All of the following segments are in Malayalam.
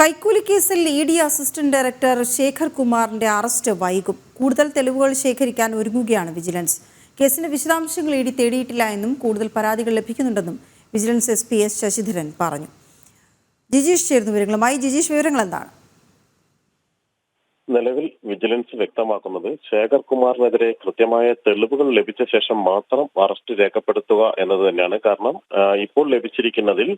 കൈക്കൂലി കേസിൽ ഇ.ഡി. അസിസ്റ്റന്റ് ഡയറക്ടർ ശേഖർ കുമാറിന്റെ അറസ്റ്റ് വൈകും. കൂടുതൽ തെളിവുകൾ ശേഖരിക്കാൻ ഒരുങ്ങുകയാണ് വിജിലൻസ്. കേസിന്റെ വിശദാംശങ്ങൾ ഇ.ഡി. തേടിയിട്ടില്ല എന്നും കൂടുതൽ പരാതികൾ ലഭിക്കുന്നുണ്ടെന്നും വിജിലൻസ് SP S ശശിധരൻ പറഞ്ഞു. ജിജീഷ് ചേർന്നു വിവരങ്ങളുമായി. ജിജീഷ്, വിവരങ്ങൾ എന്താണ്? നിലവിൽ വിജിലൻസ് വ്യക്തമാക്കുന്നത് ശേഖർ കുമാറിനെതിരെ കൃത്യമായ തെളിവുകൾ ലഭിച്ച ശേഷം മാത്രം അറസ്റ്റ് രേഖപ്പെടുത്തുക എന്നത് തന്നെയാണ്. കാരണം ഇപ്പോൾ ലഭിച്ചിരിക്കുന്നതിൽ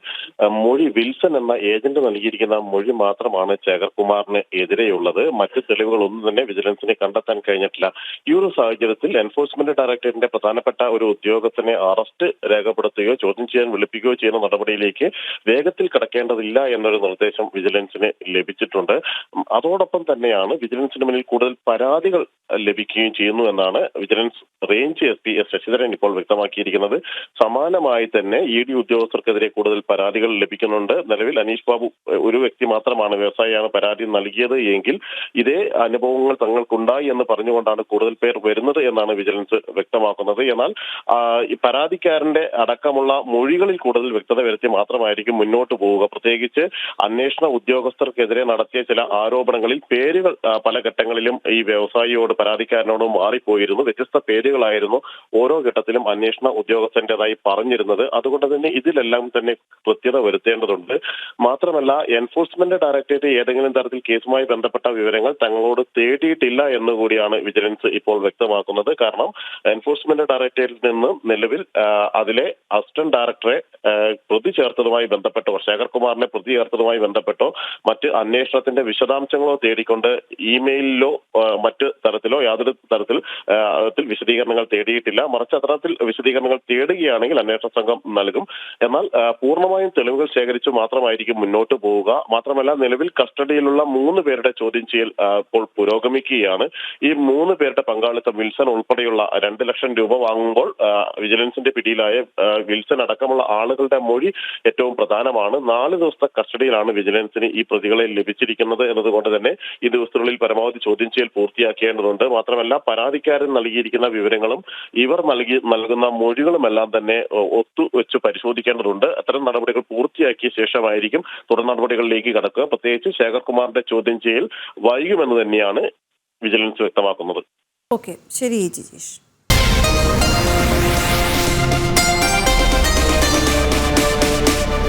മൊഴി വിൽസൺ എന്ന ഏജന്റ് നൽകിയിരിക്കുന്ന മൊഴി മാത്രമാണ് ശേഖർ കുമാറിന് എതിരെയുള്ളത്. മറ്റ് തെളിവുകളൊന്നും തന്നെ വിജിലൻസിന് കണ്ടെത്താൻ കഴിഞ്ഞിട്ടില്ല. ഈ ഒരു സാഹചര്യത്തിൽ എൻഫോഴ്സ്മെന്റ് ഡയറക്ടറേറ്റിന്റെ പ്രധാനപ്പെട്ട ഒരു ഉദ്യോഗസ്ഥനെ അറസ്റ്റ് രേഖപ്പെടുത്തുകയോ ചോദ്യം ചെയ്യാൻ വിളിപ്പിക്കുകയോ ചെയ്യുന്ന നടപടിയിലേക്ക് വേഗത്തിൽ കടക്കേണ്ടതില്ല എന്നൊരു നിർദ്ദേശം വിജിലൻസിന് ലഭിച്ചിട്ടുണ്ട്. അതോടൊപ്പം തന്നെയാണ് വിജിലൻസിന് മുന്നിൽ കൂടുതൽ പരാതികൾ ലഭിക്കുകയും ചെയ്യുന്നു എന്നാണ് vigilance range SP S Sasidharan ഇപ്പോൾ വ്യക്തമാക്കിയിരിക്കുന്നത്. സമാനമായി തന്നെ ED ഉദ്യോഗസ്ഥർക്കെതിരെ കൂടുതൽ പരാതികൾ ലഭിക്കുന്നുണ്ട്. നിലവിൽ അനീഷ് ബാബു ഒരു വ്യക്തി മാത്രമാണ്, വ്യവസായിയാണ് പരാതി നൽകിയത് എങ്കിൽ ഇതേ അനുഭവങ്ങൾ തങ്ങൾക്കുണ്ടായി എന്ന് പറഞ്ഞുകൊണ്ടാണ് കൂടുതൽ പേർ വരുന്നത് എന്നാണ് വിജിലൻസ് വ്യക്തമാക്കുന്നത്. എന്നാൽ ഈ പരാതിക്കാരന്റെ അടക്കമുള്ള മൊഴികളിൽ കൂടുതൽ വ്യക്തത വരുത്തി മാത്രമായിരിക്കും മുന്നോട്ട് പോവുക. പ്രത്യേകിച്ച് അന്വേഷണ ഉദ്യോഗസ്ഥർക്കെതിരെ നടത്തിയ ചില ആരോപണങ്ങളിൽ പേരുകൾ പല ഘട്ടങ്ങളിലും ഈ വ്യവസായിയോട് പരാതിക്കാരനോട് മാറിപ്പോയിരുന്നു. വ്യത്യസ്ത പേരുകളായിരുന്നു ഓരോ ഘട്ടത്തിലും അന്വേഷണ ഉദ്യോഗസ്ഥന്റേതായി പറഞ്ഞിരുന്നത്. അതുകൊണ്ട് തന്നെ ഇതിലെല്ലാം തന്നെ കൃത്യത വരുത്തേണ്ടതുണ്ട്. മാത്രമല്ല, എൻഫോഴ്സ്മെന്റ് ഡയറക്ടറേറ്റ് ഏതെങ്കിലും തരത്തിൽ കേസുമായി ബന്ധപ്പെട്ട വിവരങ്ങൾ തങ്ങളോട് തേടിയിട്ടില്ല എന്നുകൂടിയാണ് വിജിലൻസ് ഇപ്പോൾ വ്യക്തമാക്കുന്നത്. കാരണം എൻഫോഴ്സ്മെന്റ് ഡയറക്ടറേറ്റിൽ നിന്ന് നിലവിൽ അതിലെ അസിസ്റ്റന്റ് ഡയറക്ടറെ പ്രതി ചേർത്തതുമായി ബന്ധപ്പെട്ടോ ശേഖർ കുമാറിനെ പ്രതി ചേർത്തതുമായി ബന്ധപ്പെട്ടോ മറ്റ് അന്വേഷണത്തിന്റെ വിശദാംശങ്ങളോ തേടിക്കൊണ്ട് ഇമെയിലിലോ മറ്റ് തരത്തിലോ യാതൊരു തരത്തിൽ വിശദീകരണങ്ങൾ തേടിയിട്ടില്ല. മറിച്ച് അത്തരത്തിൽ വിശദീകരണങ്ങൾ തേടുകയാണെങ്കിൽ അന്വേഷണ സംഘം നൽകും. എന്നാൽ പൂർണ്ണമായും തെളിവുകൾ ശേഖരിച്ചു മാത്രമായിരിക്കും മുന്നോട്ട് പോവുക. മാത്രമല്ല, നിലവിൽ കസ്റ്റഡിയിലുള്ള 3 പേരുടെ ചോദ്യം ചെയ്യൽ ഇപ്പോൾ പുരോഗമിക്കുകയാണ്. ഈ 3 പേരുടെ പങ്കാളിത്തം വിൽസൺ ഉൾപ്പെടെയുള്ള 2 ലക്ഷം രൂപ വാങ്ങുമ്പോൾ വിജിലൻസിന്റെ പിടിയിലായ വിൽസൺ അടക്കമുള്ള ആളുകളുടെ മൊഴി ഏറ്റവും പ്രധാനമാണ്. 4 ദിവസത്തെ കസ്റ്റഡിയിലാണ് വിജിലൻസിന് ഈ പ്രതികളെ ലഭിച്ചിരിക്കുന്നത് എന്നതുകൊണ്ട് തന്നെ ഈ ദിവസത്തിനുള്ളിൽ പരമാവധി ചോദ്യം ചെയ്യൽ പൂർത്തിയാക്കേണ്ടതുണ്ട്. മാത്രമല്ല, പരാതിക്കാരൻ നൽകിയിരിക്കുന്ന വിവരങ്ങളും ഇവർ നൽകുന്ന മൊഴികളുമെല്ലാം തന്നെ ഒത്തുവെച്ച് പരിശോധിക്കേണ്ടതുണ്ട്. അത്തരം നടപടികൾ പൂർത്തിയാക്കിയ ശേഷമായിരിക്കും തുടർ നടപടികളിലേക്ക് കടക്കുക. പ്രത്യേകിച്ച് ശേഖർ കുമാറിന്റെ ചോദ്യം ചെയ്യൽ വൈകുമെന്ന് തന്നെയാണ് വിജിലൻസ് വ്യക്തമാക്കുന്നത്. ഓക്കെ, ശരി ജിജീഷ്.